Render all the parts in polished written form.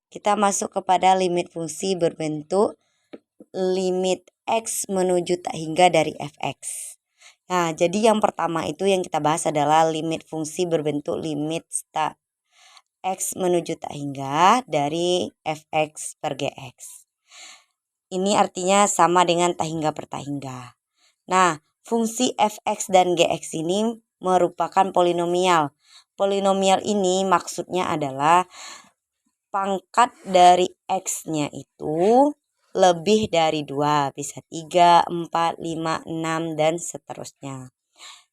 kita masuk kepada limit fungsi berbentuk limit X menuju tak hingga dari fx. Nah, jadi yang pertama itu yang kita bahas adalah limit fungsi berbentuk limit tak X menuju tak hingga dari fx per gx. Ini artinya sama dengan tak hingga per tak hingga. Nah, fungsi fx dan gx ini merupakan polinomial. Polinomial ini maksudnya adalah pangkat dari x-nya itu lebih dari 2, bisa 3, 4, 5, 6, dan seterusnya.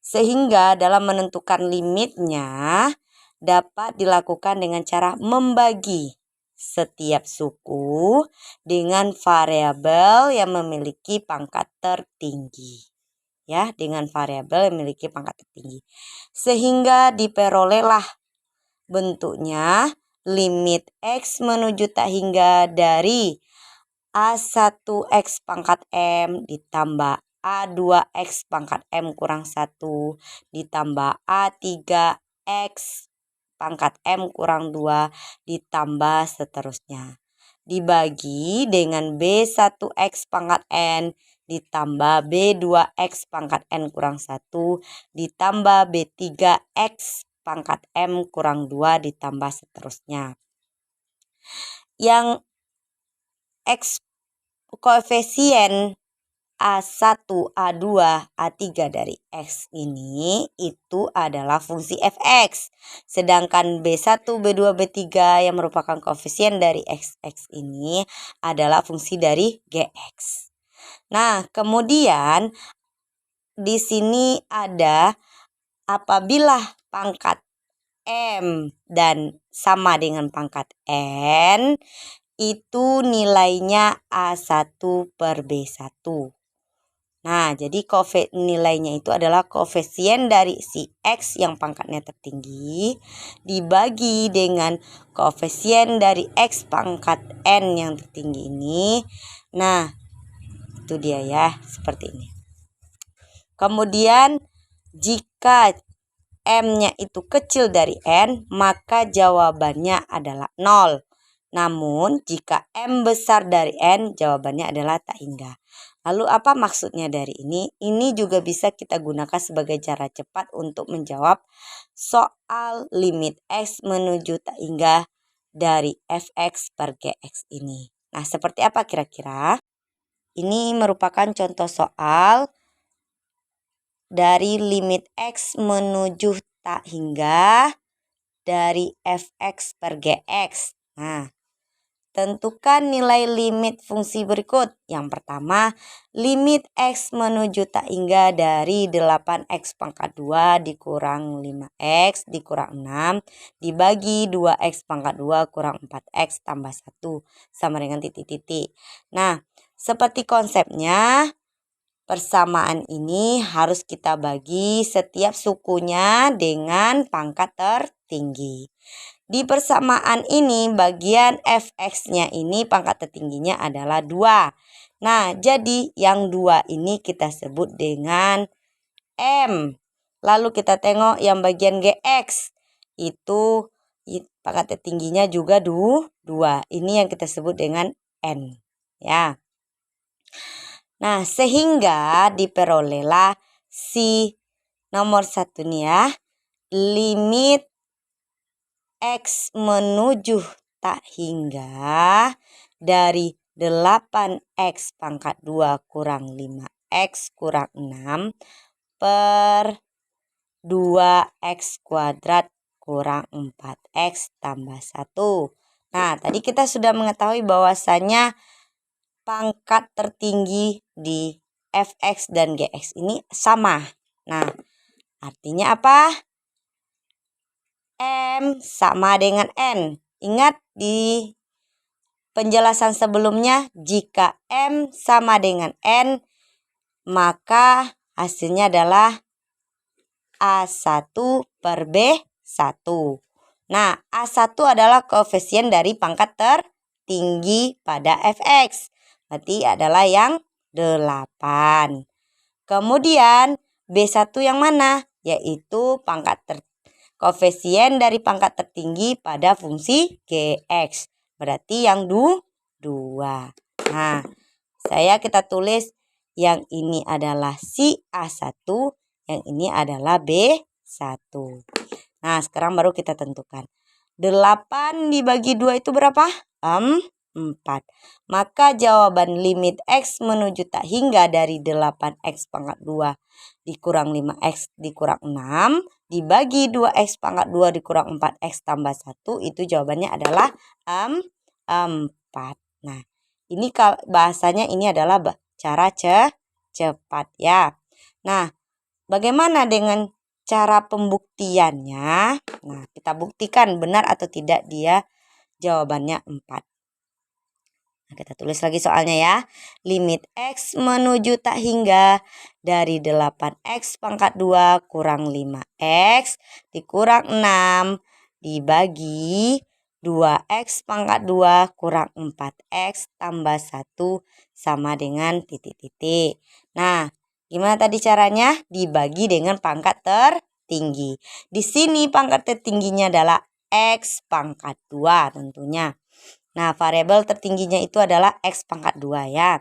Sehingga dalam menentukan limitnya dapat dilakukan dengan cara membagi setiap suku dengan variabel yang memiliki pangkat tertinggi. Ya, dengan variabel yang memiliki pangkat tertinggi. Sehingga diperolehlah bentuknya limit X menuju tak hingga dari A1X pangkat M ditambah A2X pangkat M kurang 1 ditambah A3X pangkat M kurang 2 ditambah seterusnya. Dibagi dengan B1X pangkat N ditambah B2X pangkat N kurang 1 ditambah B3X pangkat M kurang 2 ditambah seterusnya. Yang X koefisien A1, A2, A3 dari X ini itu adalah fungsi fx. Sedangkan B1, B2, B3 yang merupakan koefisien dari X ini adalah fungsi dari Gx. Nah, kemudian di sini ada apabila pangkat M dan sama dengan pangkat N, itu nilainya A1 per B1. Nah, jadi nilainya itu adalah koefisien dari si X yang pangkatnya tertinggi dibagi dengan koefisien dari X pangkat N yang tertinggi ini. Nah, itu dia ya, seperti ini. Kemudian jika M-nya itu kecil dari N, maka jawabannya adalah 0. Namun, jika M besar dari N, jawabannya adalah tak hingga. Lalu apa maksudnya dari ini? Ini juga bisa kita gunakan sebagai cara cepat untuk menjawab soal limit X menuju tak hingga dari fx per gx ini. Nah, seperti apa kira-kira? Ini merupakan contoh soal dari limit X menuju tak hingga dari fx per gx. Nah, tentukan nilai limit fungsi berikut. Yang pertama, limit X menuju tak hingga dari 8X pangkat 2 dikurang 5X dikurang 6 dibagi 2X pangkat 2 kurang 4X tambah 1 sama dengan titik-titik. Nah, seperti konsepnya, persamaan ini harus kita bagi setiap sukunya dengan pangkat tertinggi. Di persamaan ini bagian fx-nya ini pangkat tertingginya adalah 2. Nah, jadi yang 2 ini kita sebut dengan M. Lalu kita tengok yang bagian gx itu pangkat tertingginya juga 2. Ini yang kita sebut dengan N. Ya. Nah, sehingga diperolehlah si nomor 1 nih ya. Limit X menuju tak hingga dari 8X pangkat 2 kurang 5X kurang 6 per 2X kuadrat kurang 4X tambah 1. Nah, tadi kita sudah mengetahui bahwasanya pangkat tertinggi di fx dan gx ini sama. Nah, artinya apa? M sama dengan N. Ingat di penjelasan sebelumnya, jika M sama dengan N, maka hasilnya adalah A1 per B1. Nah, A1 adalah koefisien dari pangkat tertinggi pada fx. Berarti adalah yang 8. Kemudian B1 yang mana? Yaitu koefisien dari pangkat tertinggi pada fungsi gx. Berarti yang 2. Nah, kita tulis yang ini adalah si A1, yang ini adalah B1. Nah, sekarang baru kita tentukan. 8 dibagi 2 itu berapa? 4. Maka jawaban limit X menuju tak hingga dari 8X pangkat 2 dikurang 5X dikurang 6 dibagi 2X pangkat 2 dikurang 4X tambah 1, itu jawabannya adalah 4. Nah, ini bahasanya ini adalah cara cepat ya. Nah, bagaimana dengan cara pembuktiannya? Nah, kita buktikan benar atau tidak dia jawabannya 4. Nah, kita tulis lagi soalnya ya. Limit X menuju tak hingga dari 8X pangkat 2 kurang 5X dikurang 6 dibagi 2X pangkat 2 kurang 4X tambah 1 sama dengan titik-titik. Nah, gimana tadi caranya? Dibagi dengan pangkat tertinggi. Di sini pangkat tertingginya adalah X pangkat 2 tentunya. Nah, variabel tertingginya itu adalah X pangkat 2 ya.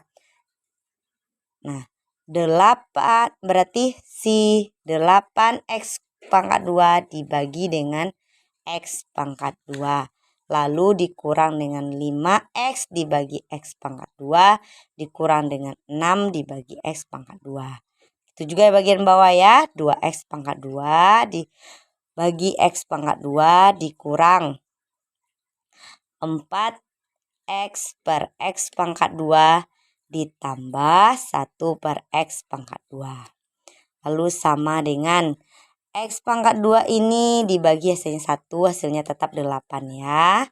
Nah, 8 berarti si 8X pangkat 2 dibagi dengan X pangkat 2. Lalu dikurang dengan 5X dibagi X pangkat 2 dikurang dengan 6 dibagi X pangkat 2. Itu juga bagian bawah ya. 2X pangkat 2 dibagi X pangkat 2 dikurang 4X per X pangkat 2 ditambah 1 per X pangkat 2. Lalu sama dengan X pangkat 2 ini dibagi hasilnya 1, hasilnya tetap 8 ya.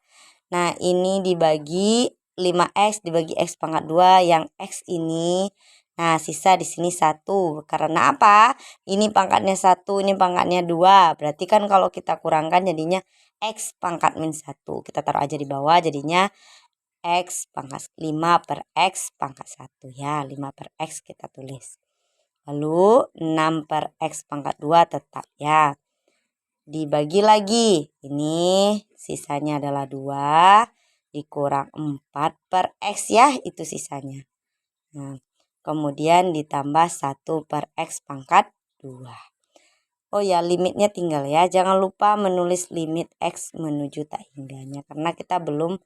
Nah, ini dibagi 5X dibagi X pangkat 2 yang X ini. Nah, sisa di sini 1. Karena apa? Ini pangkatnya 1, ini pangkatnya 2. Berarti kan kalau kita kurangkan jadinya X pangkat min 1. Kita taruh aja di bawah jadinya X pangkat 5 per X pangkat 1 ya. 5 per X kita tulis. Lalu 6 per X pangkat 2 tetap ya. Dibagi lagi. Ini sisanya adalah 2 dikurang 4 per X ya. Itu sisanya. Nah, kemudian ditambah 1 per X pangkat 2. Oh ya, limitnya tinggal ya. Jangan lupa menulis limit X menuju tak hingganya. Karena kita belum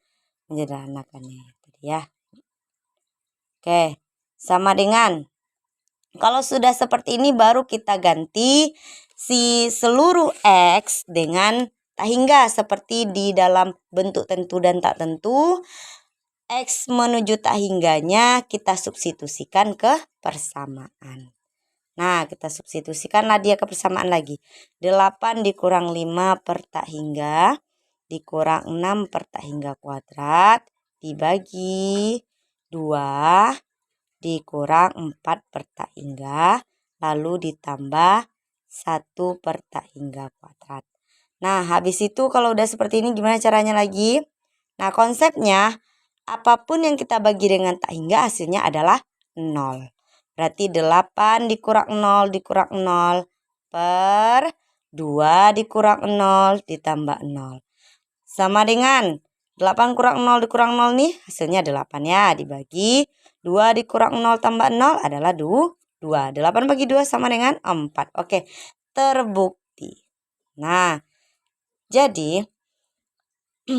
menyederhanakannya tadi ya. Oke, sama dengan kalau sudah seperti ini baru kita ganti si seluruh X dengan tak hingga seperti di dalam bentuk tentu dan tak tentu. X menuju tak hingganya kita substitusikan ke persamaan. Nah, kita substitusikanlah dia ke persamaan lagi. 8 dikurang 5 per tak hingga dikurang 6 per tak hingga kuadrat dibagi 2 dikurang 4 per tak hingga lalu ditambah 1 per tak hingga kuadrat. Nah, habis itu kalau udah seperti ini gimana caranya lagi? Nah, konsepnya apapun yang kita bagi dengan tak hingga hasilnya adalah 0. Berarti 8 dikurang 0 dikurang 0 per 2 dikurang 0 ditambah 0. Sama dengan 8 kurang 0 dikurang 0 nih hasilnya 8 ya. Dibagi 2 dikurang 0 tambah 0 adalah 2. 8 bagi 2 sama dengan 4. Oke, terbukti. Nah, jadi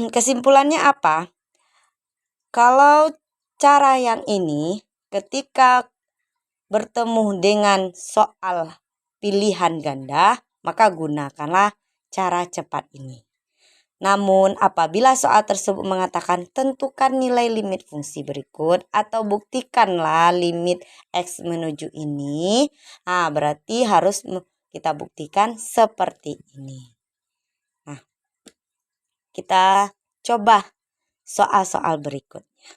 kesimpulannya apa? Kalau cara yang ini ketika bertemu dengan soal pilihan ganda, maka gunakanlah cara cepat ini. Namun apabila soal tersebut mengatakan tentukan nilai limit fungsi berikut atau buktikanlah limit X menuju ini, nah berarti harus kita buktikan seperti ini. Nah, kita coba soal-soal berikutnya.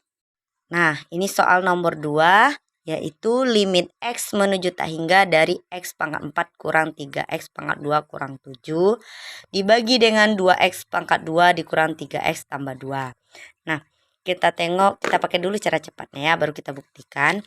Nah, ini soal nomor 2. Yaitu limit X menuju tak hingga dari X pangkat 4 kurang 3X pangkat 2 kurang 7 dibagi dengan 2X pangkat 2 dikurang 3X tambah 2. Nah, kita pakai dulu cara cepatnya ya, baru kita buktikan.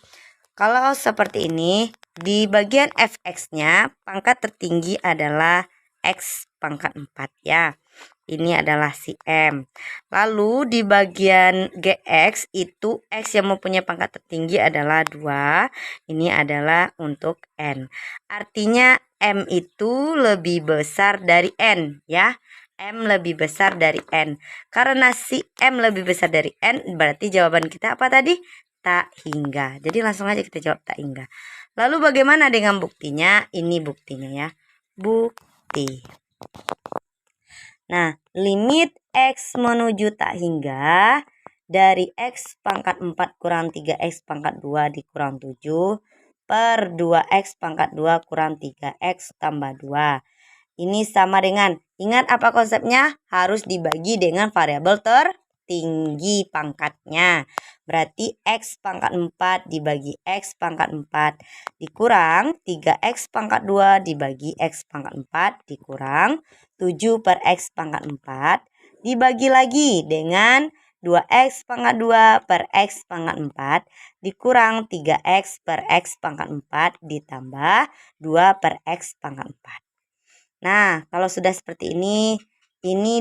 Kalau seperti ini, di bagian fx-nya pangkat tertinggi adalah X pangkat 4 ya. Ini adalah si M. Lalu di bagian GX itu X yang mempunyai pangkat tertinggi adalah 2. Ini adalah untuk N. Artinya M itu lebih besar dari N ya. M lebih besar dari N. Karena si M lebih besar dari N berarti jawaban kita apa tadi? Tak hingga. Jadi langsung aja kita jawab tak hingga. Lalu bagaimana dengan buktinya? Ini buktinya ya. Bukti. Nah, limit X menuju tak hingga dari X pangkat 4 kurang 3X pangkat 2 dikurang 7 per 2X pangkat 2 kurang 3X tambah 2. Ini sama dengan, ingat apa konsepnya? Harus dibagi dengan variabel tertinggi pangkatnya. Berarti X pangkat 4 dibagi X pangkat 4 dikurang 3X pangkat 2 dibagi X pangkat 4 dikurang 7 per X pangkat 4 dibagi lagi dengan 2X pangkat 2 per X pangkat 4 dikurang 3X per X pangkat 4 ditambah 2 per X pangkat 4. Nah, kalau sudah seperti ini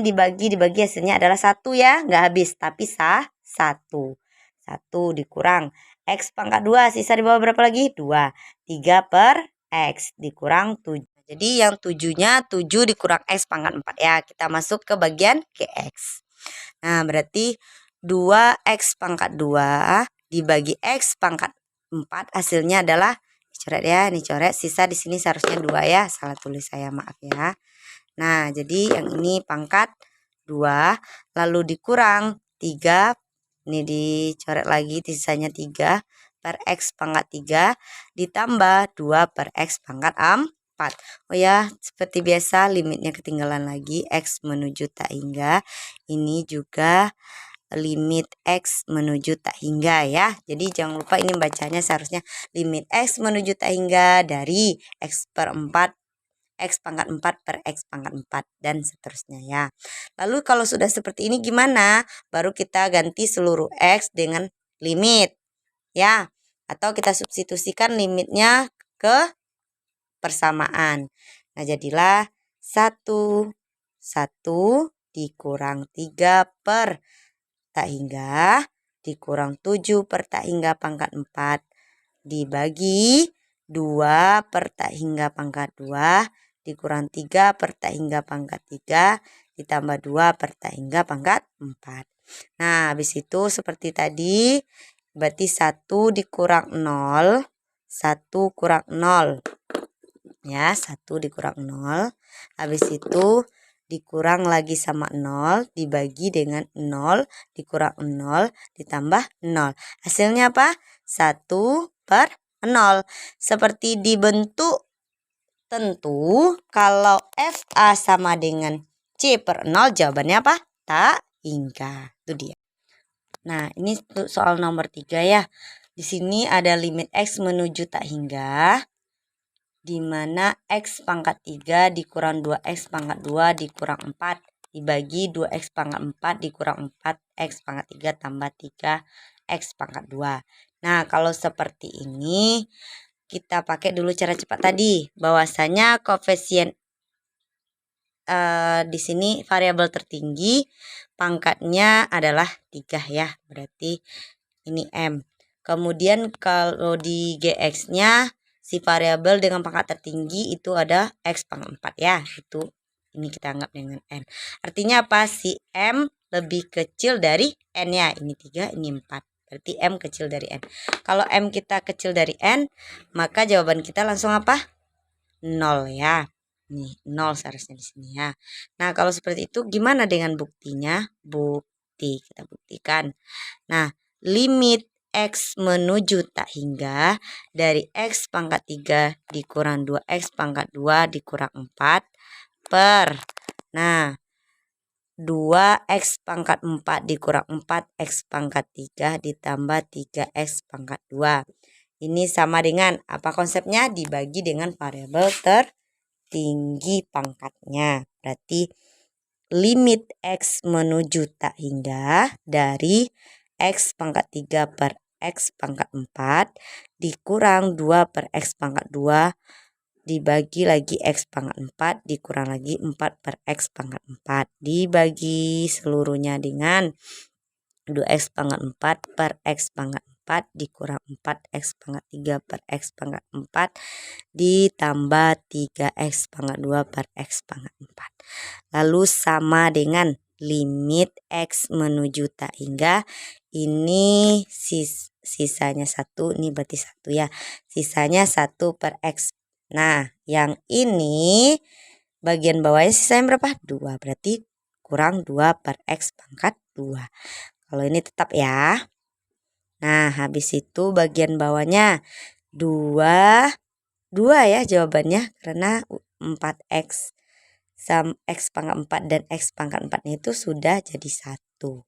dibagi hasilnya adalah 1 ya, nggak habis, tapi sah 1. 1 dikurang X pangkat 2, sisa di bawah berapa lagi? 2. 3 per X dikurang 7. Jadi yang 7-nya 7 dikurang X pangkat 4 ya. Kita masuk ke bagian GX. Nah, berarti 2X pangkat 2 dibagi X pangkat 4 hasilnya adalah coret ya, ini coret, sisa di sini seharusnya 2 ya, salah tulis saya, maaf ya. Nah, jadi yang ini pangkat 2 lalu dikurang 3, ini dicoret lagi, sisanya 3 per X pangkat 3 ditambah 2 per X pangkat 4. Oh ya, seperti biasa limitnya ketinggalan lagi, X menuju tak hingga. Ini juga limit X menuju tak hingga ya. Jadi jangan lupa ini bacanya seharusnya limit X menuju tak hingga dari X per 4, X pangkat 4 per X pangkat 4 dan seterusnya ya. Lalu kalau sudah seperti ini gimana? Baru kita ganti seluruh X dengan limit ya. Atau kita substitusikan limitnya ke persamaan. Nah, jadilah 1 dikurang 3 per tak hingga dikurang 7 per tak hingga pangkat 4 dibagi 2 per tak hingga pangkat 2 dikurang 3 per tak hingga pangkat 3 ditambah 2 per tak hingga pangkat 4. Nah, habis itu seperti tadi berarti 1 dikurang 0, 1 kurang 0 ya, 1 dikurang 0. Habis itu dikurang lagi sama 0 dibagi dengan 0 dikurang 0 ditambah 0. Hasilnya apa? 1 per 0. Seperti dibentuk, tentu kalau FA sama dengan C per 0 jawabannya apa? Tak hingga. Itu dia. Nah, ini soal nomor 3 ya. Di sini ada limit X menuju tak hingga, di mana X pangkat 3 dikurang 2X pangkat 2 dikurang 4 dibagi 2X pangkat 4 dikurang 4X pangkat 3 tambah 3X pangkat 2. Nah, kalau seperti ini kita pakai dulu cara cepat tadi, bahwasanya koefisien di sini variabel tertinggi pangkatnya adalah 3 ya, berarti ini M. Kemudian kalau di GX-nya si variabel dengan pangkat tertinggi itu ada X pangkat 4 ya, itu ini kita anggap dengan N. Artinya apa? Si M lebih kecil dari N ya, ini 3 ini 4, berarti M kecil dari N. Kalau M kita kecil dari N, maka jawaban kita langsung apa? 0 ya. Nih, 0 seharusnya di sini ya. Nah, kalau seperti itu gimana dengan buktinya? Bukti, kita buktikan. Nah, limit X menuju tak hingga dari X pangkat 3 dikurang 2X pangkat 2 dikurang 4 per, nah, 2X pangkat 4 dikurang 4X pangkat 3 ditambah 3X pangkat 2. Ini sama dengan apa konsepnya? Dibagi dengan variabel tertinggi pangkatnya. Berarti limit X menuju tak hingga dari X pangkat 3 per X pangkat 4 dikurang 2 per X pangkat 2 dibagi lagi X pangkat 4 dikurang lagi 4 per X pangkat 4 dibagi seluruhnya dengan 2X pangkat 4 per X pangkat 4 dikurang 4X pangkat 3 per X pangkat 4 ditambah 3X pangkat 2 per X pangkat 4. Lalu sama dengan limit X menuju tak hingga, ini sisanya 1, ini berarti 1 ya, sisanya 1 per X. Nah yang ini bagian bawahnya sisanya berapa? 2, berarti kurang 2 per X pangkat 2. Kalau ini tetap ya. Nah habis itu bagian bawahnya 2 ya jawabannya, karena 4X sama X pangkat 4 dan X pangkat 4 itu sudah jadi 1.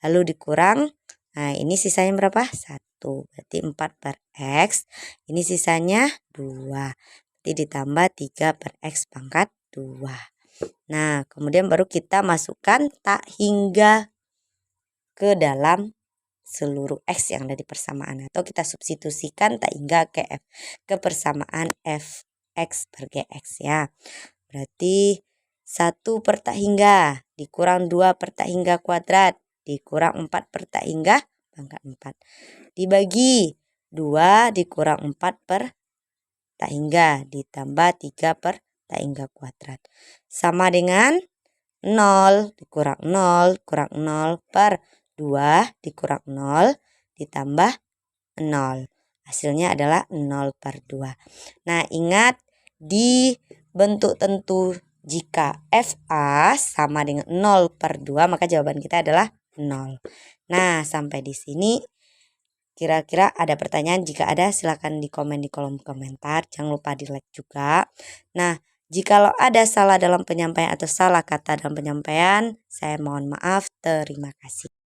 Lalu dikurang, nah ini sisanya berapa? 1, berarti 4 per X, ini sisanya 2, berarti ditambah 3 per X pangkat 2. Nah kemudian baru kita masukkan tak hingga ke dalam seluruh X yang ada di persamaan, atau kita substitusikan tak hingga ke persamaan Fx per Gx ya. Berarti 1 per tak hingga dikurang 2 per tak hingga kuadrat dikurang 4 per tak hingga pangkat 4 dibagi 2 dikurang 4 per tak hingga ditambah 3 per tak hingga kuadrat sama dengan 0 dikurang 0 kurang 0 per 2 dikurang 0 ditambah 0. Hasilnya adalah 0 per 2. Nah ingat, di bentuk tentu jika FA sama dengan 0 per 2 maka jawaban kita adalah 0. Nah sampai di sini kira-kira ada pertanyaan? Jika ada silakan di komen di kolom komentar. Jangan lupa di like juga. Nah jikalau ada salah dalam penyampaian atau salah kata dalam penyampaian, saya mohon maaf. Terima kasih.